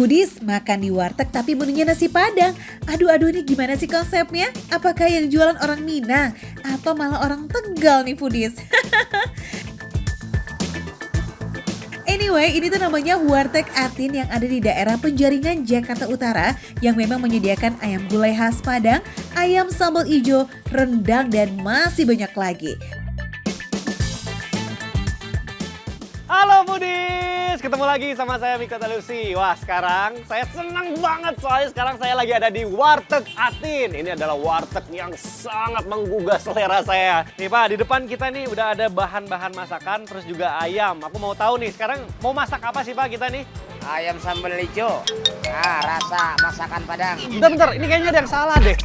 foodies, makan di warteg tapi menunya nasi Padang. Aduh ini gimana sih konsepnya? Apakah yang jualan orang Minang atau malah orang Tegal nih foodies? Anyway, ini tuh namanya Warteg Atin yang ada di daerah Penjaringan, Jakarta Utara yang memang menyediakan ayam gulai khas Padang, ayam sambal ijo, rendang, dan masih banyak lagi. Halo foodies, ketemu lagi sama saya Miko Talusi. Wah, sekarang saya senang banget soalnya sekarang saya lagi ada di Warteg Atin. Ini adalah warteg yang sangat menggugah selera saya. Nih Pak, di depan kita nih udah ada bahan-bahan masakan, terus juga ayam. Aku mau tahu nih, sekarang mau masak apa sih Pak kita nih? Ayam sambal hijau. Nah, rasa masakan Padang. Bentar, ini kayaknya ada yang salah deh.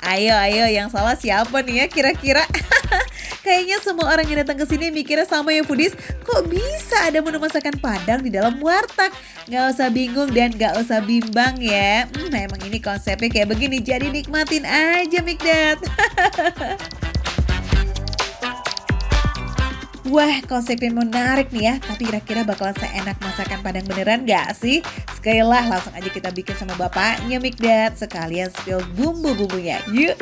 Ayo, yang salah siapa nih ya kira-kira? Kayaknya semua orang yang datang ke sini mikirnya sama ya foodies. Kok bisa ada menu masakan Padang di dalam warteg? Nggak usah bingung dan nggak usah bimbang ya. Emang ini konsepnya kayak begini, jadi nikmatin aja Mikdad. Wah, konsepnya menarik nih ya. Tapi kira-kira bakalan seenak masakan Padang beneran nggak sih? Sekali lah, langsung aja kita bikin sama bapaknya Mikdad. Sekalian spill bumbu-bumbunya. Yuk!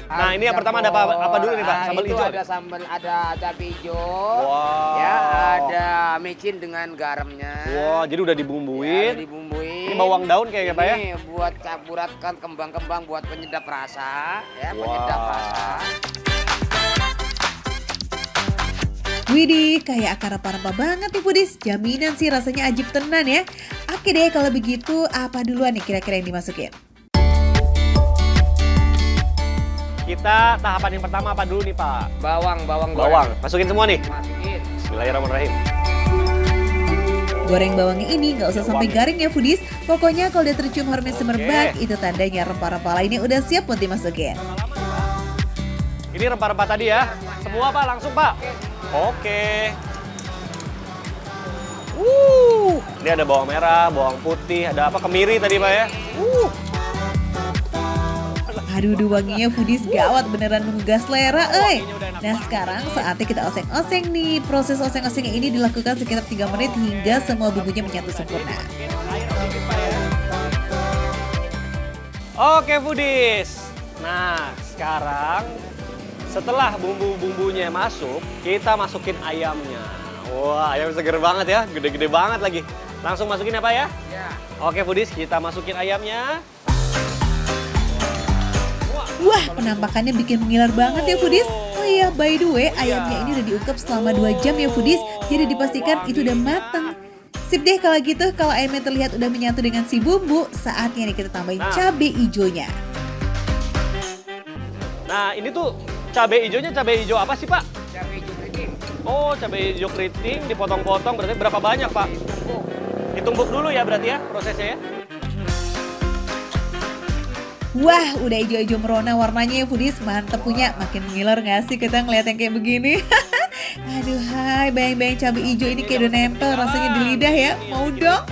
Nah, ini yang pertama ada apa dulu nih Pak? Sambal itu hijau. ada sambal, ada cabai hijau. Wow. Ya, ada micin dengan garamnya. Wow, jadi udah Ya, dibumbuin. udah dibumbuin. Ini bawang daun kayaknya Pak ya? Ini buat campuratkan kembang-kembang buat penyedap rasa, ya, Wow. penyedap rasa. Widih, kayak akar rempah-rempah banget nih foodies. Jaminan sih rasanya ajib tenan ya. Oke deh, kalau begitu apa duluan nih kira-kira yang dimasukin? Kita tahapan yang pertama apa dulu nih Pak? Bawang Bawang. goreng. Masukin semua nih? Masukin. Bismillahirrahmanirrahim. Goreng bawangnya ini nggak usah sampai garing ya foodies. Pokoknya kalau udah tercium harumnya semerbak, itu tandanya rempah-rempah lainnya udah siap buat dimasukin. Ini rempah-rempah tadi ya? Semua Pak, langsung Pak? Oke. Ini ada bawang merah, bawang putih, ada apa? Kemiri tadi Pak ya? Aduh, wanginya foodies gawat, beneran menggugah selera, Nah, sekarang saatnya kita oseng-oseng nih. Proses oseng-osengnya ini dilakukan sekitar 3 menit hingga semua bumbunya menyatu sempurna. Oke foodies. Nah, sekarang setelah bumbu-bumbunya masuk, kita masukin ayamnya. Wah, ayam seger banget ya, gede-gede banget lagi. Langsung masukin ya Pak ya? Ya. Oke foodies, kita masukin ayamnya. Wah, penampakannya bikin mengiler banget ya foodies. Oh iya, by the way, ayamnya ini udah diungkep selama 2 jam ya foodies. Jadi dipastikan itu udah mateng. Sip deh kalau gitu, kalau ayamnya terlihat udah menyatu dengan si bumbu, saatnya nih kita tambahin cabai hijaunya. Nah, ini tuh cabai hijaunya cabai hijau apa sih Pak? Cabai hijau keriting. Oh, cabai hijau keriting dipotong-potong, berarti berapa banyak Pak? Tumbuk. Ditumbuk dulu ya berarti ya prosesnya ya? Wah, udah hijau-hijau merona warnanya ya foodies, mantep punya. Makin mengiler gak sih kita ngeliat yang kayak begini? Aduh, hai, bayang-bayang cabai hijau ini kayak udah nempel rasanya di lidah ya. Mau dong?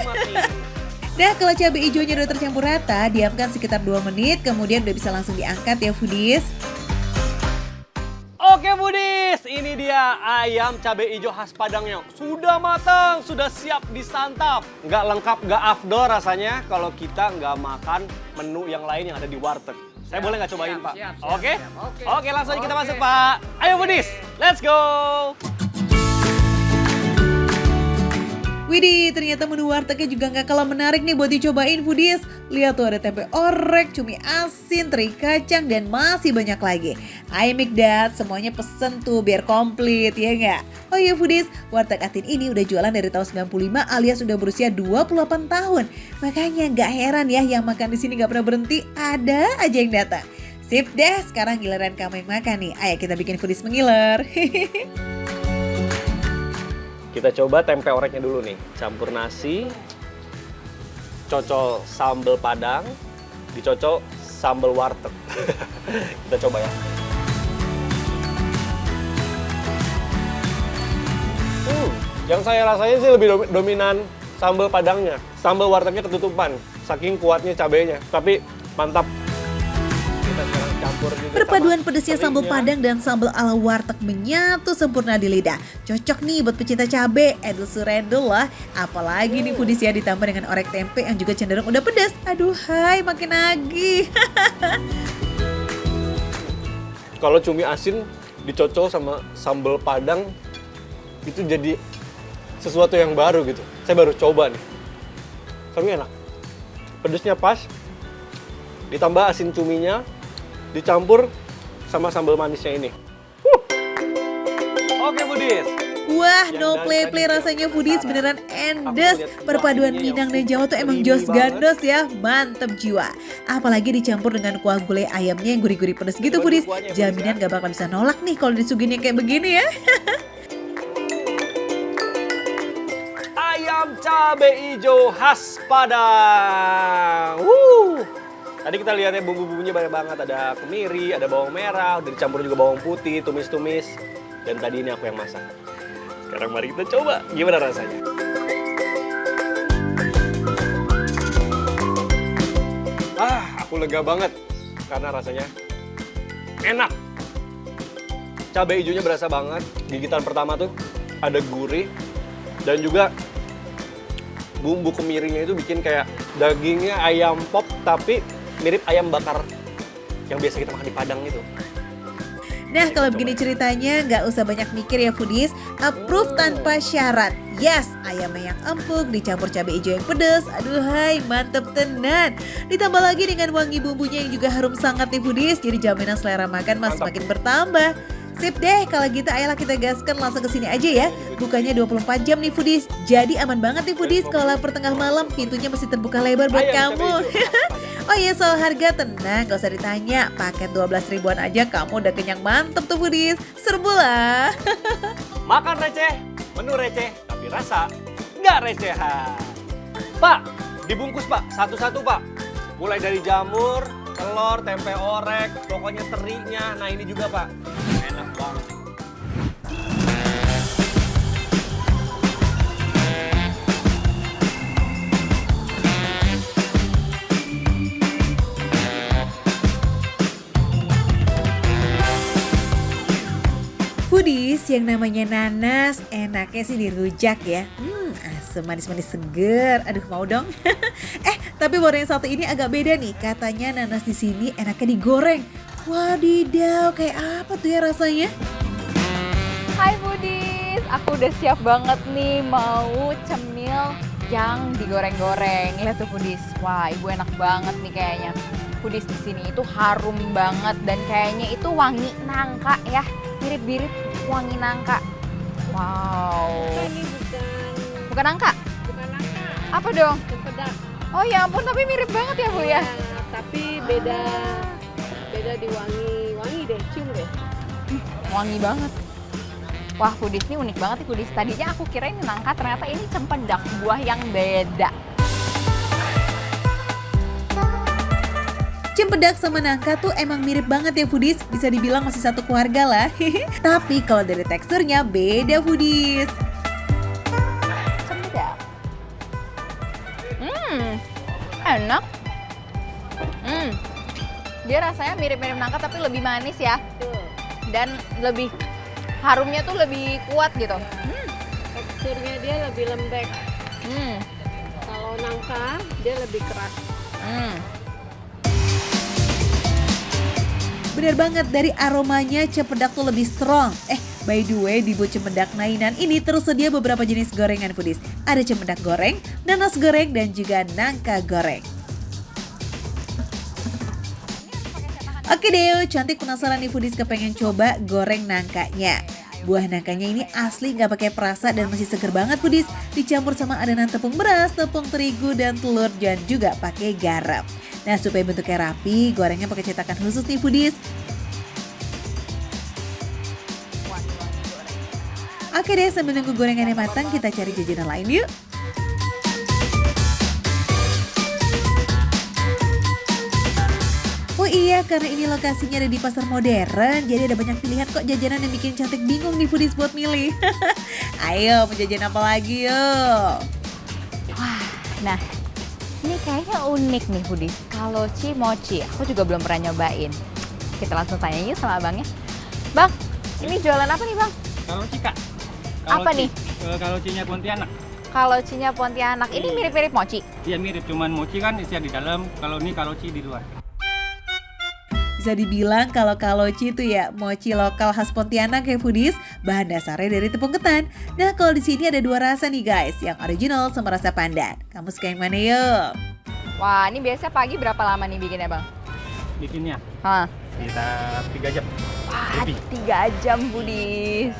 Nah, kalau cabai hijaunya udah tercampur rata, diamkan sekitar 2 menit, kemudian udah bisa langsung diangkat ya foodies. Oke foodies, ini dia ayam cabai hijau khas Padangnya. Sudah matang, sudah siap disantap. Nggak lengkap, nggak afdol rasanya kalau kita nggak makan menu yang lain yang ada di warteg. Saya boleh nggak cobain Pak? Siap, Oke? siap. Oke, langsung aja kita masuk Pak. Ayo foodies, let's go! Widih, ternyata menu wartegnya juga nggak kalah menarik nih buat dicobain foodies. Lihat tuh ada tempe orek, cumi asin, teri kacang, dan masih banyak lagi. Ayo Mikdad, semuanya pesen tuh biar komplit, ya nggak? Oh iya foodies, Warteg Atin ini udah jualan dari tahun 95 alias udah berusia 28 tahun. Makanya nggak heran ya yang makan di sini nggak pernah berhenti, ada aja yang datang. Sip deh, sekarang giliran kamu yang makan nih. Ayo kita bikin foodies mengiler. Kita coba tempe oreknya dulu nih. Campur nasi, cocol sambal Padang, dicocol sambal warteg. Kita coba ya. Yang saya rasain sih lebih dominan sambal Padangnya. Sambal wartegnya ketutupan, saking kuatnya cabenya. Tapi mantap. Kita sekarang campur campur juga Perpaduan sama pedesnya sambal terinya. Padang dan sambal ala warteg menyatu sempurna di lidah. Cocok nih buat pecinta cabe, edul surendul lah. Apalagi nih foodies ya ditambah dengan orek tempe yang juga cenderung udah pedas. Aduh hai, makin nagih. Kalau cumi asin dicocol sama sambal Padang itu jadi sesuatu yang baru gitu. Saya baru coba nih. Tapi enak. Pedesnya pas. Ditambah asin cuminya dicampur sama sambal manisnya ini. Oke foodies. Wah, Yang no dari play-play tadi rasanya ke foodies utara. beneran Aku endes. lihat Perpaduan kuah Minang ininya dan Jawa tuh emang creamy jos banget. gandos ya. Mantep jiwa. Apalagi dicampur dengan kuah gulai ayamnya yang gurih-gurih pedes gitu Coba foodies. kuahnya, foodies, Jaminan ya. gak bakal bisa nolak nih kalau disuguhin yang kayak begini ya. Ayam cabe hijau khas Padang. Tadi kita lihatnya bumbu-bumbunya banyak banget. Ada kemiri, ada bawang merah, udah dicampur juga bawang putih, tumis-tumis. Dan tadi ini aku yang masak. Sekarang mari kita coba gimana rasanya. Aku lega banget karena rasanya enak. Cabai hijaunya berasa banget. Gigitan pertama tuh ada gurih dan juga bumbu kemirinya itu bikin kayak dagingnya ayam pop tapi mirip ayam bakar yang biasa kita makan di Padang gitu. Nah kalau begini ceritanya nggak usah banyak mikir ya foodies. Approve tanpa syarat. Yes, ayamnya yang empuk dicampur cabai hijau yang pedas. Aduh hai, mantep tenan. Ditambah lagi dengan wangi bumbunya yang juga harum sangat nih foodies. Jadi jaminan selera makan masih Mantap. makin bertambah. Sip deh, kalau gitu ayolah kita gaskan langsung ke sini aja ya. Bukanya 24 jam nih foodies. Jadi aman banget nih foodies kalau lapar tengah malam pintunya masih terbuka lebar buat Ayam kamu. cabai hijau khas Padang. Oh iya soal harga tenang, gak usah ditanya. Paket 12 ribuan aja kamu udah kenyang mantep tuh foodies. Serbu lah. Makan receh, menu receh, tapi rasa nggak recehan. Pak, dibungkus Pak, satu-satu Pak. Mulai dari jamur, telur, tempe orek, pokoknya terinya. Nah ini juga Pak, enak banget. Foodies yang namanya nanas enaknya sih dirujak ya. Asem manis-manis seger. Aduh mau dong. Tapi baru yang satu ini agak beda nih. Katanya nanas di sini enaknya digoreng. Wadidaw, kayak apa tuh ya rasanya? Hai foodies, aku udah siap banget nih mau cemil yang digoreng-goreng. Lihat tuh foodies, wah ibu enak banget nih kayaknya. Foodies di sini itu harum banget dan kayaknya itu wangi nangka ya, mirip-mirip wangi nangka. Wow. Ini Bukan nangka? bukan nangka, Apa dong? cempedak. Oh ya ampun, tapi mirip banget ya Bu ya. Tapi beda di wangi deh, cium deh. Wangi banget. Wah foodies ini unik banget nih foodies. Tadinya aku kira ini nangka, ternyata ini cempedak, buah yang beda. Cempedak sama nangka tuh emang mirip banget ya foodies. Bisa dibilang masih satu keluarga lah. Tapi kalau dari teksturnya beda foodies. Cempedak. Enak. Dia rasanya mirip-mirip nangka tapi lebih manis ya. Tuh, Dan lebih harumnya tuh lebih kuat gitu. teksturnya dia lebih lembek. Kalau nangka dia lebih keras. Bener banget, dari aromanya cempedak tuh lebih strong. By the way, di Bu Cempedak Nainan ini tersedia beberapa jenis gorengan foodies. Ada cempedak goreng, nanas goreng, dan juga nangka goreng. Oke deh, cantik penasaran nih foodies kepengen coba goreng nangkanya. Buah nangkanya ini asli nggak pakai perasa dan masih seger banget foodies. Dicampur sama adonan tepung beras, tepung terigu, dan telur, dan juga pakai garam. Nah supaya bentuknya rapi, gorengnya pakai cetakan khusus nih foodies. Oke deh, sambil nunggu gorengannya matang, kita cari jajanan lain yuk. Oh iya, karena ini lokasinya ada di pasar modern, jadi ada banyak pilihan kok jajanan yang bikin cantik bingung nih foodies buat milih. Ayo, mau jajan apa lagi yuk? Wah, nah ini kayaknya unik nih foodies. Kalau mochi, aku juga belum pernah nyobain. Kita langsung tanya yuk sama abangnya. Bang, ini jualan apa nih bang? Kalau Cika. Apa nih? Kalau Cinya Pontianak. Kalau Cinya Pontianak, ini mirip-mirip mochi. Iya mirip, cuman mochi kan isinya di dalam. Kalau ini kaloci di luar. Bisa dibilang kalau kaloci itu ya mochi lokal khas Pontianak ya foodies, bahan dasarnya dari tepung ketan. Nah kalau di sini ada 2 rasa nih guys, yang original sama rasa pandan. Kamu suka yang mana yuk? Wah, ini biasanya pagi berapa lama nih bikinnya bang? Bikinnya Hah? sekitar 3 jam. Wah, Lebih. 3 jam foodies.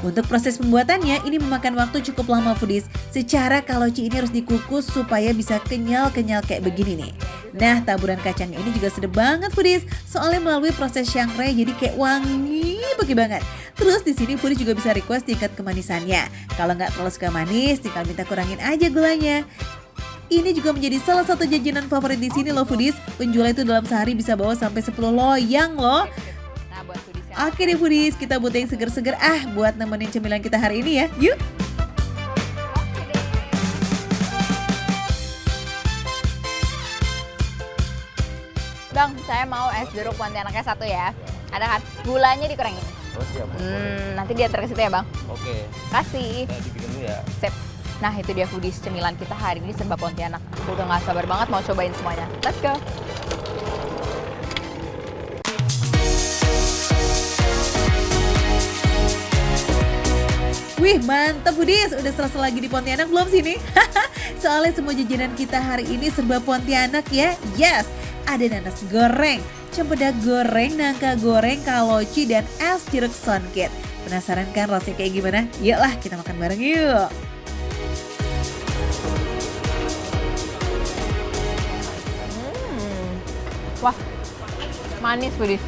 Untuk proses pembuatannya ini memakan waktu cukup lama foodies. Secara kaloci ini harus dikukus supaya bisa kenyal-kenyal kayak begini nih. Nah taburan kacang ini juga sedap banget foodies. Soalnya melalui proses shangrai jadi kayak wangi banget. Terus di sini foodies juga bisa request tingkat kemanisannya. Kalau nggak terlalu suka manis tinggal minta kurangin aja gulanya. Ini juga menjadi salah satu jajanan favorit di sini loh foodies. Penjual itu dalam sehari bisa bawa sampai 10 loyang loh. Nah, buat foodies yang Oke deh foodies, kita butuh yang seger-seger buat nemenin cemilan kita hari ini ya. Yuk! Bang, saya mau es jeruk Pontianaknya 1 ya. Ada kan? Gulanya dikurangin. Oh siap. Nanti diantar ke situ ya bang. Oke. Kasih. Saya dibikin dulu ya. Sip. Nah itu dia foodies cemilan kita hari ini serba Pontianak. Aku udah gak sabar banget mau cobain semuanya. Let's go. Wih mantap foodies, udah selesai lagi di Pontianak belum sini? Soalnya semua jajanan kita hari ini serba Pontianak ya. Yes, ada nanas goreng, cempedak goreng, nangka goreng, kaloci, dan es jeruk songket. Penasaran kan rasanya kayak gimana? Yuklah kita makan bareng yuk. Wah, manis foodies.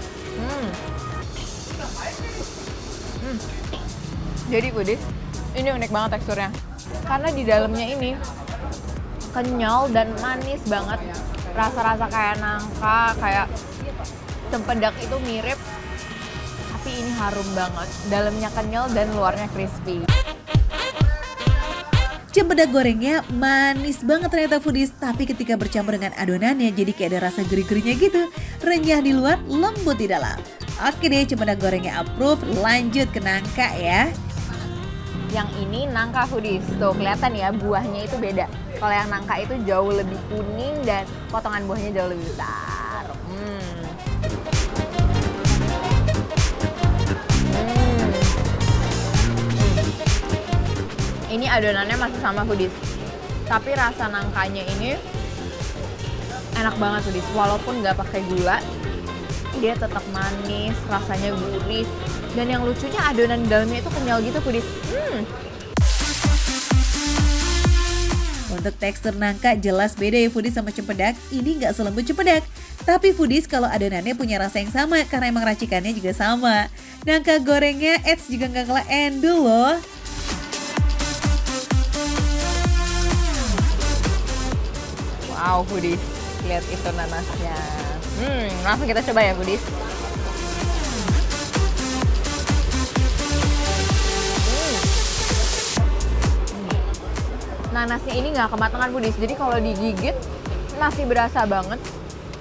Jadi foodies, ini unik banget teksturnya. Karena di dalamnya ini kenyal dan manis banget. Rasa-rasa kayak nangka, kayak cempedak itu mirip. Tapi ini harum banget. Dalamnya kenyal dan luarnya crispy. Cempedak gorengnya manis banget ternyata foodies, tapi ketika bercampur dengan adonannya jadi kayak ada rasa gurih-gurihnya gitu. Renyah di luar, lembut di dalam. Oke deh, cempedak gorengnya approve, lanjut ke nangka ya. Yang ini nangka foodies. Tuh kelihatan ya buahnya itu beda. Kalau yang nangka itu jauh lebih kuning dan potongan buahnya jauh lebih besar. Ini adonannya masih sama foodies. Tapi rasa nangkanya ini enak banget foodies. Walaupun nggak pakai gula, dia tetap manis, rasanya gurih. Dan yang lucunya adonan di dalamnya itu kenyal gitu foodies. Untuk tekstur nangka jelas beda ya foodies sama cempedak. Ini nggak selembut cempedak. Tapi foodies kalau adonannya punya rasa yang sama karena emang racikannya juga sama. Nangka gorengnya juga nggak kalah endul loh. Wow foodies, lihat itu nanasnya. Langsung kita coba ya foodies. Nanasnya ini nggak kematangan foodies, jadi kalau digigit masih berasa banget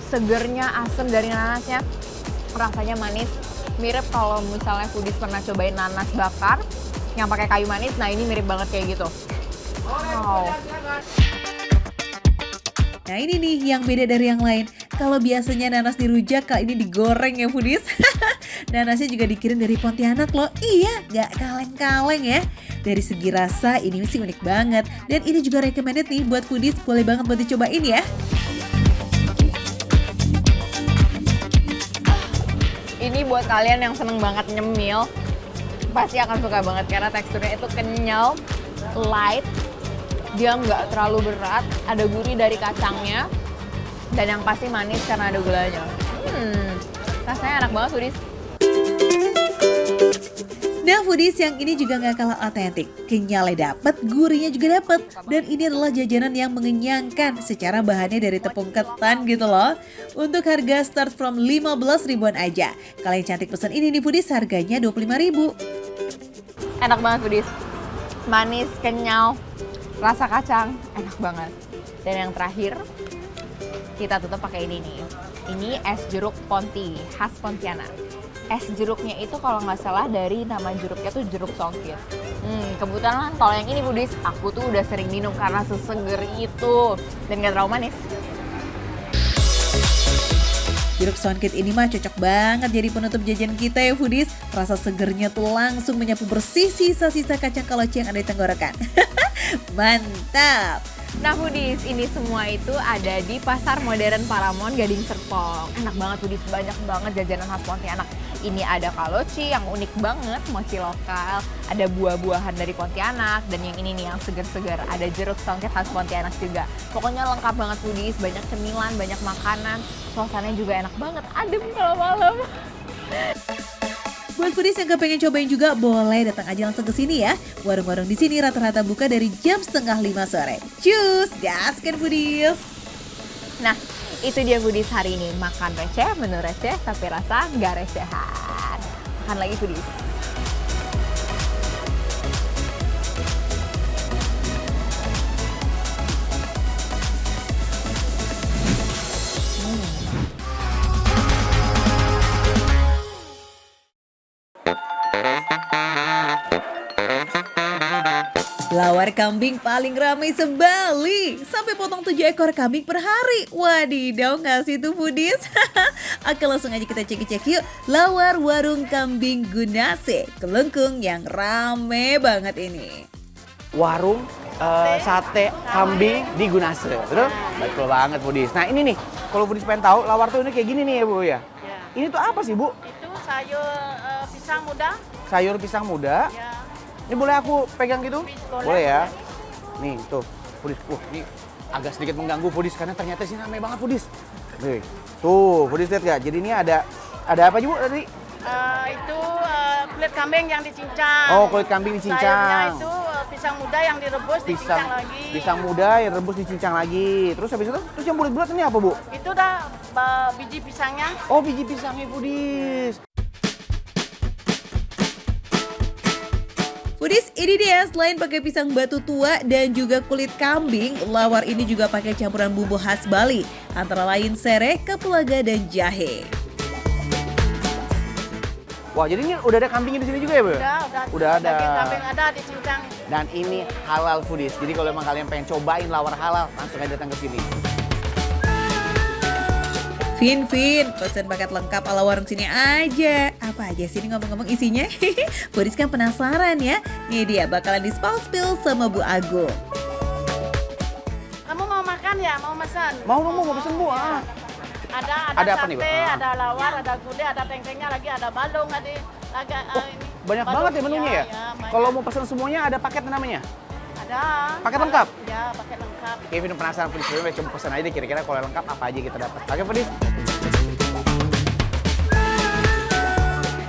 segernya, asam dari nanasnya, rasanya manis. Mirip kalau misalnya foodies pernah cobain nanas bakar yang pakai kayu manis, nah ini mirip banget kayak gitu. Wow. Nah ini nih yang beda dari yang lain. Kalau biasanya nanas dirujak, kali ini digoreng ya foodies. Nanasnya juga dikirim dari Pontianak loh. Iya, gak kaleng-kaleng ya. Dari segi rasa ini sih unik banget. Dan ini juga recommended nih buat foodies. Boleh banget buat dicobain ya. Ini buat kalian yang seneng banget nyemil, pasti akan suka banget karena teksturnya itu kenyal, light. Dia nggak terlalu berat, ada gurih dari kacangnya, dan yang pasti manis karena ada gulanya. Rasanya enak banget foodies. Nah foodies yang ini juga gak kalah otentik. Kenyalnya dapet, gurihnya juga dapet. Dan ini adalah jajanan yang mengenyangkan secara bahannya dari tepung ketan gitu loh. Untuk harga start from 15 ribuan aja. Kalau yang cantik pesan ini nih foodies harganya 25 ribu. Enak banget foodies. Manis, kenyal, rasa kacang, enak banget. Dan yang terakhir, kita tutup pakai ini nih. Ini es jeruk Ponti, khas Pontianak. Es jeruknya itu kalau nggak salah dari nama jeruknya tuh jeruk songkit. Kebetulan kalau yang ini Budis, aku tuh udah sering minum karena seseger itu dan nggak terlalu manis. Jeruk songkit ini mah cocok banget jadi penutup jajan kita ya Foodies. Rasa segernya tuh langsung menyapu bersih sisa-sisa kacang kaloci yang ada di tenggorokan. Mantap! Nah Foodies, ini semua itu ada di Pasar Modern Paramount Gading Serpong. Enak banget Foodies, banyak banget jajanan khas Pontianak. Ini ada kaloci yang unik banget, mochi lokal, ada buah-buahan dari Pontianak, dan yang ini nih yang seger-seger, ada jeruk songket khas Pontianak juga. Pokoknya lengkap banget Foodies, banyak cemilan, banyak makanan, suasananya juga enak banget, adem kalau malam. Buat Foodies yang kepengen cobain juga boleh datang aja langsung ke sini ya. Warung-warung di sini rata-rata buka dari jam 4:30 sore. Cus, gaskan Foodies. Nah, itu dia Foodies hari ini. Makan receh, menu receh, tapi rasa nggak recehan. Makan lagi Foodies. Lawar kambing paling ramai sebali. Sampai potong 7 ekor kambing per hari. Wadidaw nggak sih tuh Foodies? Oke langsung aja kita cek-cek yuk. Lawar warung kambing Gunase. Kelengkung yang rame banget ini. Warung sate kambing di Gunase. Betul? Betul banget Foodies. Nah ini nih, kalau Foodies pengen tahu lawar tuh ini kayak gini nih ya Bu ya. Ya. Ini tuh apa sih Bu? Itu sayur pisang muda. Sayur pisang muda. Ya. Ini boleh aku pegang gitu? Boleh. Boleh ya. Nih tuh, Foodies. Ini agak sedikit mengganggu Foodies karena ternyata sini ramai banget Foodies. Nih, tuh Foodies lihat gak? Jadi ini ada apa aja Bu tadi? Itu kulit kambing yang dicincang. Oh, kulit kambing dicincang. Sayurnya itu pisang muda yang direbus, dicincang lagi. Pisang muda yang rebus dicincang lagi. Terus habis itu, terus yang bulat-bulat ini apa Bu? Itu udah biji pisangnya. Oh, biji pisangnya Foodies. Foodies, ini dia selain pakai pisang batu tua dan juga kulit kambing, lawar ini juga pakai campuran bumbu khas Bali, antara lain sereh, kapulaga, dan jahe. Wah, jadi ini udah ada kambingnya di sini juga ya Bu? Udah ada. Daging kambing ada dicincang. Dan ini halal Foodies. Jadi kalau emang kalian pengen cobain lawar halal, langsung aja datang ke sini. Vin, pesen paket lengkap ala warung sini aja. Apa aja sih ini ngomong-ngomong isinya? Foodies kan penasaran ya. Nih dia bakalan di-spill sama Bu Agung. Kamu mau makan ya? Mau pesan? Mau pesen Bu. Ah. Ada apa nih, Bu? sate, ada lawar, ada gulai, ada tengklengnya lagi, ada balung, ada ini. Banyak Balung, banget ya menunya ya? banyak. Kalau mau pesan semuanya ada paket namanya? Ada. Paket lengkap? Ya, paket lengkap. Kevin penasaran Foodies, coba coba pesan aja deh kira-kira kalau lengkap apa aja kita dapat. Oke Foodies.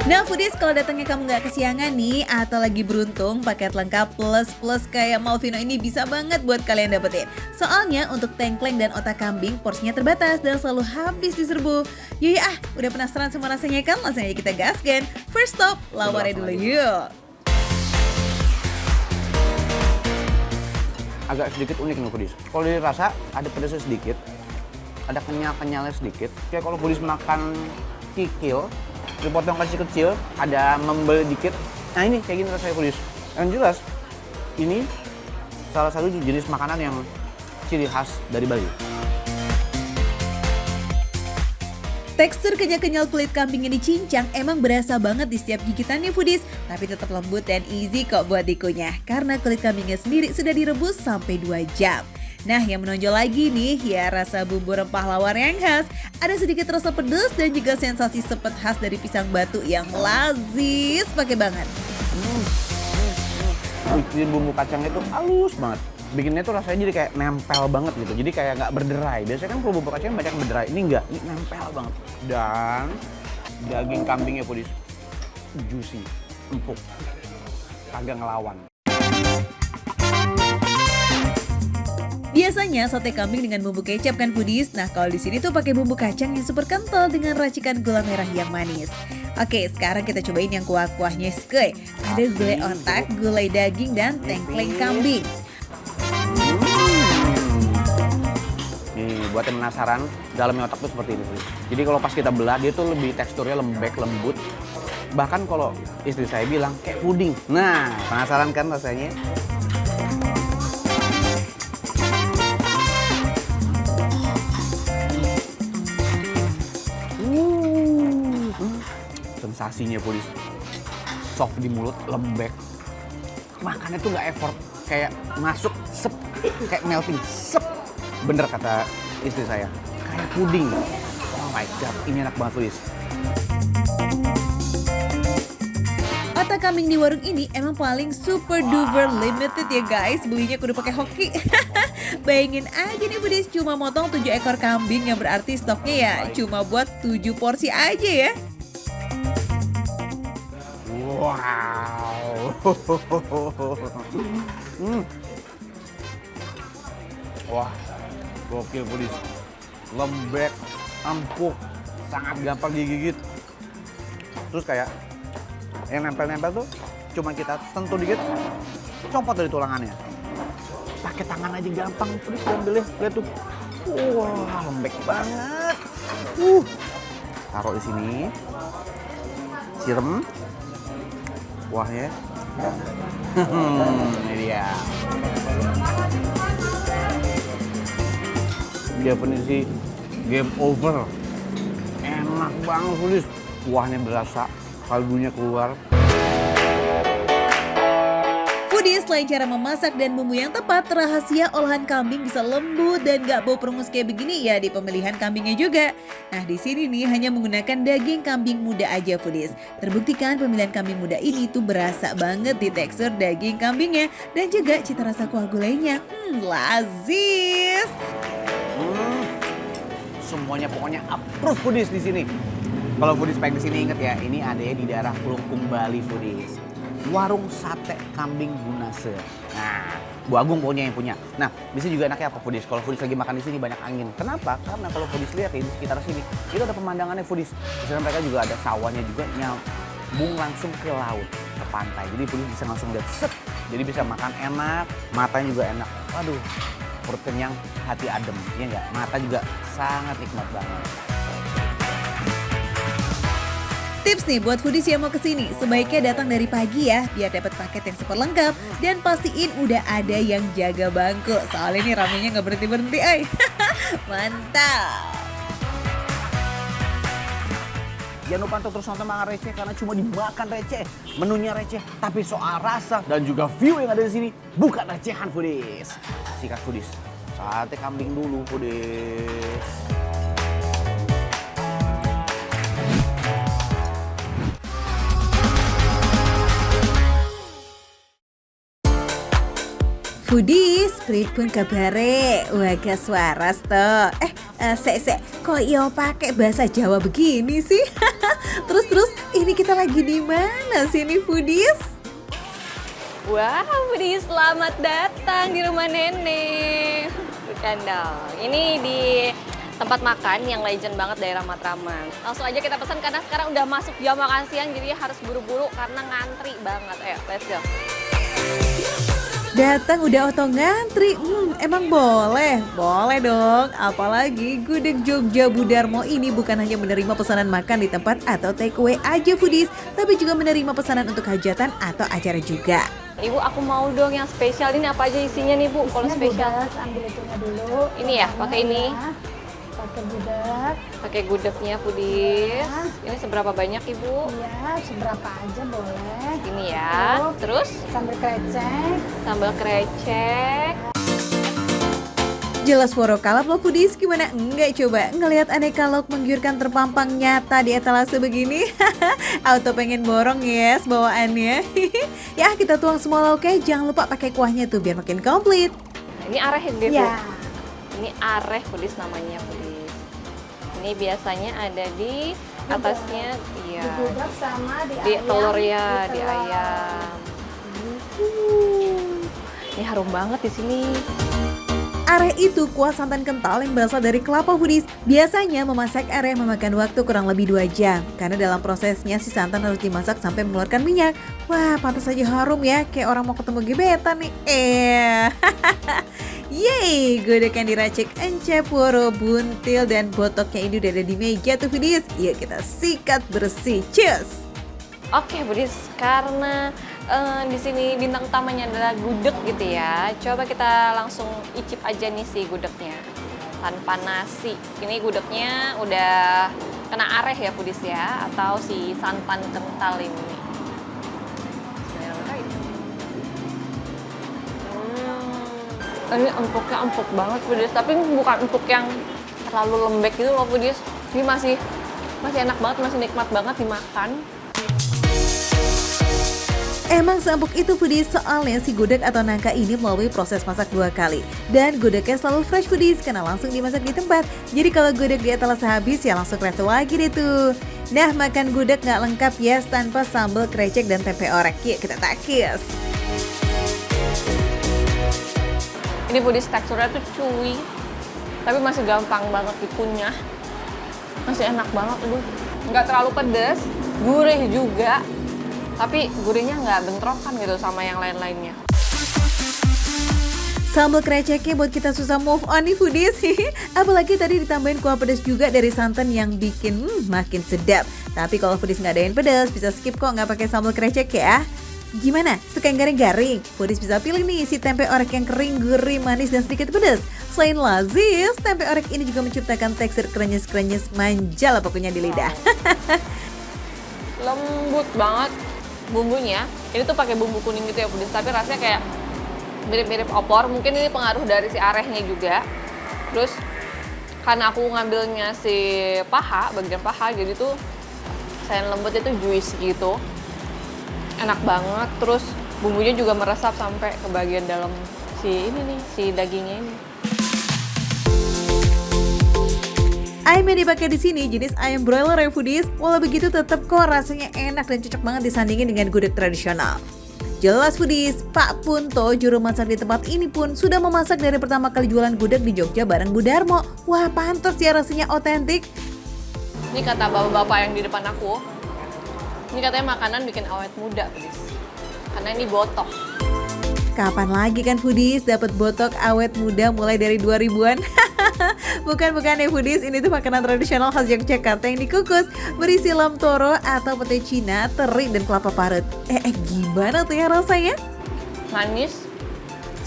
Nah Foodies, kalau datangnya kamu nggak kesiangan nih atau lagi beruntung, paket lengkap plus kayak Malvino ini bisa banget buat kalian dapetin. Soalnya untuk tengkleng dan otak kambing porsinya terbatas dan selalu habis di serbu. Yuk udah penasaran sama rasanya kan? Langsung aja kita gaskan. First stop, lawarnya dulu yuk. Agak sedikit unik nih Foodies. Kalau dirasa ada pedasnya sedikit, ada kenyal-kenyalnya sedikit. Kayak kalau Foodies makan kikil, dipotong kecil-kecil, ada membel dikit. Nah ini kayak gini rasanya Foodies. Yang jelas, ini salah satu jenis makanan yang ciri khas dari Bali. Tekstur kenyal-kenyal kulit kambing yang dicincang emang berasa banget di setiap gigitan nih Foodies. Tapi tetap lembut dan easy kok buat dikunyah. Karena kulit kambingnya sendiri sudah direbus sampai 2 jam. Nah yang menonjol lagi nih ya rasa bumbu rempah lawar yang khas. Ada sedikit rasa pedas dan juga sensasi sepet khas dari pisang batu yang lazis pakai banget. Bikin bumbu kacangnya itu halus banget. Bikinnya tuh rasanya jadi kayak nempel banget gitu. Jadi kayak nggak berderai. Biasanya kan kalau bumbu kacang banyak yang berderai. Ini enggak, ini nempel banget. Dan daging kambingnya Foodies juicy, empuk, kagak ngelawan. Biasanya sate kambing dengan bumbu kecap kan Foodies. Nah kalau di sini tuh pakai bumbu kacang yang super kental dengan racikan gula merah yang manis. Oke sekarang kita cobain yang kuah-kuahnya skuy. Ada gulai otak, gulai daging, dan tengkleng kambing. Nih buat yang penasaran, dalamnya otak tuh seperti ini. Jadi kalau pas kita belah, dia tuh lebih teksturnya lembek, lembut. Bahkan kalau istri saya bilang kayak puding. Nah, penasaran kan rasanya? Sensasinya pudis. Soft di mulut, lembek. Makannya tuh nggak effort, kayak masuk sep, kayak melting sep. Bener kata istri saya, kayak puding. Oh my god, ini enak banget pudis. Otak kambing di warung ini emang paling super duper limited ya guys. Belinya kudu pakai hoki. Bayangin aja nih Budis cuma motong 7 ekor kambing yang berarti stoknya ya cuma buat 7 porsi aja ya. Wow. Wah, gokil pudis. Lembek, empuk, sangat gampang digigit. Terus kayak yang nempel-nempel tuh cuma kita sentuh dikit, copot dari tulangannya. Pakai tangan aja gampang, terus ambilnya, lihat tuh. Wah, lembek banget. Taruh di sini. Siram. Kuahnya. Ini dia. Definisi game over. Enak banget, Pudis. Kuahnya berasa, kaldunya keluar. Foodies, selain cara memasak dan bumbu yang tepat, rahasia olahan kambing bisa lembut dan gak bau perengus kayak begini ya di pemilihan kambingnya juga. Nah di sini nih hanya menggunakan daging kambing muda aja Foodies. Terbuktikan pemilihan kambing muda ini tuh berasa banget di tekstur daging kambingnya dan juga cita rasa kuah gulainya. Lazis. Semuanya pokoknya approve Foodies di sini. Kalau Foodies pengen kesini inget ya, ini adanya di daerah Kelungkung, Bali Foodies. Warung sate kambing Gunase. Nah, Bu Agung pokoknya yang punya. Nah, di sini juga enaknya apa Foodies? Kalau Foodies lagi makan di sini banyak angin. Kenapa? Karena kalau Foodies lihat ya di sekitar sini, itu ada pemandangannya Foodies. Di sana mereka juga ada sawahnya juga nyambung langsung ke laut, ke pantai. Jadi Foodies bisa langsung lihat set. Jadi bisa makan enak, matanya juga enak. Waduh, perut kenyang, hati adem. Iya enggak? Mata juga sangat nikmat banget. Tips nih buat foodies yang mau kesini, sebaiknya datang dari pagi ya, biar dapat paket yang super lengkap dan pastiin udah ada yang jaga bangku. Soalnya nih ramenya nggak berhenti-berhenti, ay. Mantap. Jangan lupa untuk terus nonton Makan Receh karena cuma dimakan receh. Menunya receh, tapi soal rasa dan juga view yang ada di sini bukan recehan Foodies. Sikat Foodies, sate kambing dulu Foodies. Foodies, pripun kabare? Waga suaras toh. Kok iyo pakai bahasa Jawa begini sih? Terus ini kita lagi di mana sih nih Foodies? Wah, Foodies, selamat datang di rumah Nenek. Bukan dong. Ini di tempat makan yang legend banget daerah Matraman. Langsung aja kita pesan karena sekarang udah masuk jam makan siang, jadi harus buru-buru karena ngantri banget. Ayo, let's go. Datang udah auto ngantri, emang boleh? Boleh dong, apalagi Gudeg Jogja Budarmo ini bukan hanya menerima pesanan makan di tempat atau take away aja Foodies, tapi juga menerima pesanan untuk hajatan atau acara juga. Ibu, aku mau dong yang spesial. Ini apa aja isinya nih Bu? Kalau spesial Ambil itunya dulu. ini ya, pakai ini. Pakai gudeg. Pakai gudegnya Foodies. Ini seberapa banyak Ibu? Iya, seberapa aja boleh. Ini ya. Terus Sambal krecek. sambal krecek. Jelas woro kalap loh Foodies, gimana enggak coba ngelihat aneka lauk menggiurkan terpampang nyata di etalase begini. Auto pengen borong yes bawaannya. Ya kita tuang semua lauknya, jangan lupa pakai kuahnya tuh biar makin komplit. Ini areh ya, Bu? Iya. Ini areh Foodies namanya Foodies. Ini biasanya ada di atasnya, iya. Di gudeg sama di Di ayam. telur ya, di telur. ayam. Ini harum banget di sini. Areh itu kuah santan kental yang berasal dari kelapa Foodies. Biasanya memasak areh memakan waktu kurang lebih 2 jam. Karena dalam prosesnya si santan harus dimasak sampai mengeluarkan minyak. Wah pantas aja harum ya, kayak orang mau ketemu gebetan nih. Yeay, gudeg yang diracik encep, woro, buntil, dan botoknya ini udah ada di meja tuh Foodies. Yuk kita sikat bersih, cheers! Oke Budis, karena di sini bintang utamanya adalah gudeg gitu ya. Coba kita langsung icip aja nih si gudegnya tanpa nasi. Ini gudegnya udah kena areh ya Budis ya, atau si santan kental ini. Ini empuknya empuk banget Budis, tapi bukan empuk yang terlalu lembek gitu loh Budis. Ini masih enak banget, masih nikmat banget dimakan. Emang seempuk itu Foodies, soalnya si gudeg atau nangka ini melalui proses masak 2 kali. Dan gudegnya selalu fresh Foodies, karena langsung dimasak di tempat. Jadi kalau gudeg dia telah habis ya langsung refill lagi deh tuh. Nah, makan gudeg nggak lengkap ya tanpa sambal krecek dan tempe orek. Yuk kita takis. Ini Foodies teksturnya tuh chewy, tapi masih gampang banget dikunyah. Masih enak banget, aduh. Nggak terlalu pedas, gurih juga. Tapi gurihnya nggak bentrokan gitu sama yang lain-lainnya. Sambal kreceknya buat kita susah move on nih Foodies. Apalagi tadi ditambahin kuah pedas juga dari santan yang bikin makin sedap. Tapi kalau Foodies nggak adain pedas, bisa skip kok nggak pakai sambal krecek ya. Gimana? Suka yang garing-garing? Foodies bisa pilih nih si tempe orek yang kering, gurih, manis, dan sedikit pedas. Selain lazis, tempe orek ini juga menciptakan tekstur krenyes-krenyes manja lah pokoknya di lidah. Lembut banget bumbunya. Ini tuh pakai bumbu kuning gitu ya Foodies, tapi rasanya kayak mirip-mirip opor. Mungkin ini pengaruh dari si arehnya juga. Terus karena aku ngambilnya si paha, bagian paha, jadi tuh sayang lembut itu juicy gitu. Enak banget, terus bumbunya juga meresap sampai ke bagian dalam si ini nih, si dagingnya ini. Ayam yang dipakai di sini jenis ayam broiler ya Foodies. Walau begitu tetap kok rasanya enak dan cocok banget disandingin dengan gudeg tradisional. Jelas Foodies, Pak Punto juru masak di tempat ini pun sudah memasak dari pertama kali jualan gudeg di Jogja bareng Bu Darmo. Wah, pantas ya rasanya otentik. Ini kata bapak-bapak yang di depan aku, ini katanya makanan bikin awet muda Foodies, karena ini botok. Kapan lagi kan Foodies dapat botok awet muda mulai dari 2000-an? Bukan ya Foodies, ini tuh makanan tradisional khas Yogyakarta yang dikukus berisi lam toro atau pete Cina, teri, dan kelapa parut. Gimana tuh ya rasanya? Manis,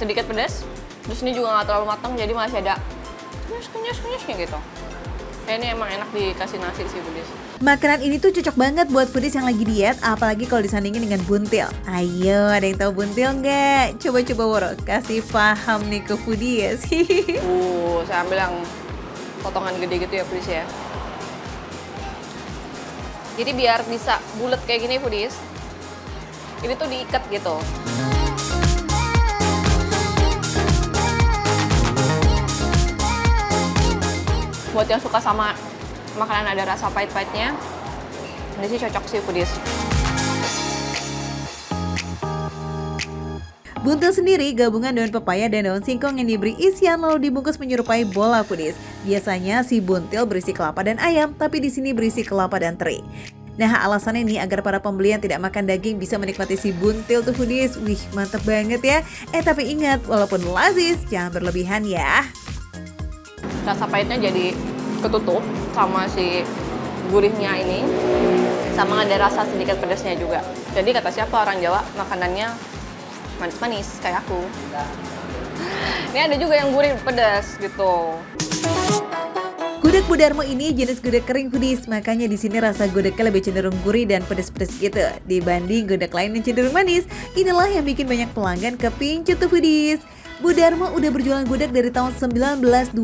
sedikit pedas, terus ini juga nggak terlalu matang, jadi masih ada kenyas-kenyasnya gitu. Ini emang enak dikasih nasi sih Foodies. Makanan ini tuh cocok banget buat Foodies yang lagi diet, apalagi kalau disandingin dengan buntil. Ayo, ada yang tahu buntil nggak? Coba Woro, kasih paham nih ke Foodies. Saya ambil yang potongan gede gitu ya Foodies ya. Jadi biar bisa bulat kayak gini Foodies, ini tuh diikat gitu. Buat yang suka sama makanan ada rasa pahit-pahitnya, ini sih cocok sih Foodies. Buntil sendiri gabungan daun pepaya dan daun singkong yang diberi isian lalu dibungkus menyerupai bola Foodies. Biasanya si buntil berisi kelapa dan ayam, tapi di sini berisi kelapa dan teri. Nah, alasannya ini agar para pembeli yang tidak makan daging bisa menikmati si buntil tuh Foodies. Wih, mantep banget ya. Tapi ingat, walaupun lazis, jangan berlebihan ya. Rasa pahitnya jadi ketutup sama si gurihnya ini, sama ada rasa sedikit pedasnya juga. Jadi kata siapa orang Jawa, makanannya manis-manis kayak aku. Ini ada juga yang gurih pedas gitu. Gudeg Bu Darmo ini jenis gudeg kering Foodies, makanya di sini rasa gudegnya lebih cenderung gurih dan pedas-pedas gitu dibanding gudeg lain yang cenderung manis. Inilah yang bikin banyak pelanggan kepincut tuh Foodies. Bu Darmo udah berjualan gudeg dari tahun 1921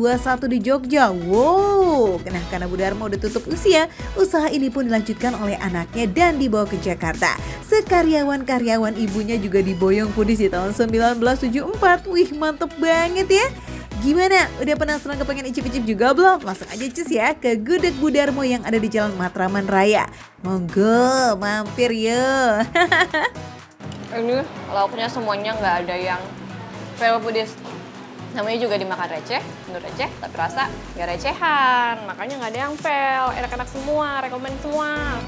di Jogja. Wow, nah karena Bu Darmo udah tutup usia, usaha ini pun dilanjutkan oleh anaknya dan dibawa ke Jakarta. Sekaryawan-karyawan ibunya juga diboyong Foodies di tahun 1974. Wih, mantep banget ya. Gimana? Udah penasaran kepengen icip-icip juga belum? Langsung aja cus ya ke gudeg Bu Darmo yang ada di Jalan Matraman Raya. Monggo, mampir yuk. Ini lauknya semuanya nggak ada yang fail Foodies. Namanya juga dimakan receh, menurut receh, tapi rasa nggak recehan. Makanya nggak ada yang fail, enak-enak semua, rekomen semua.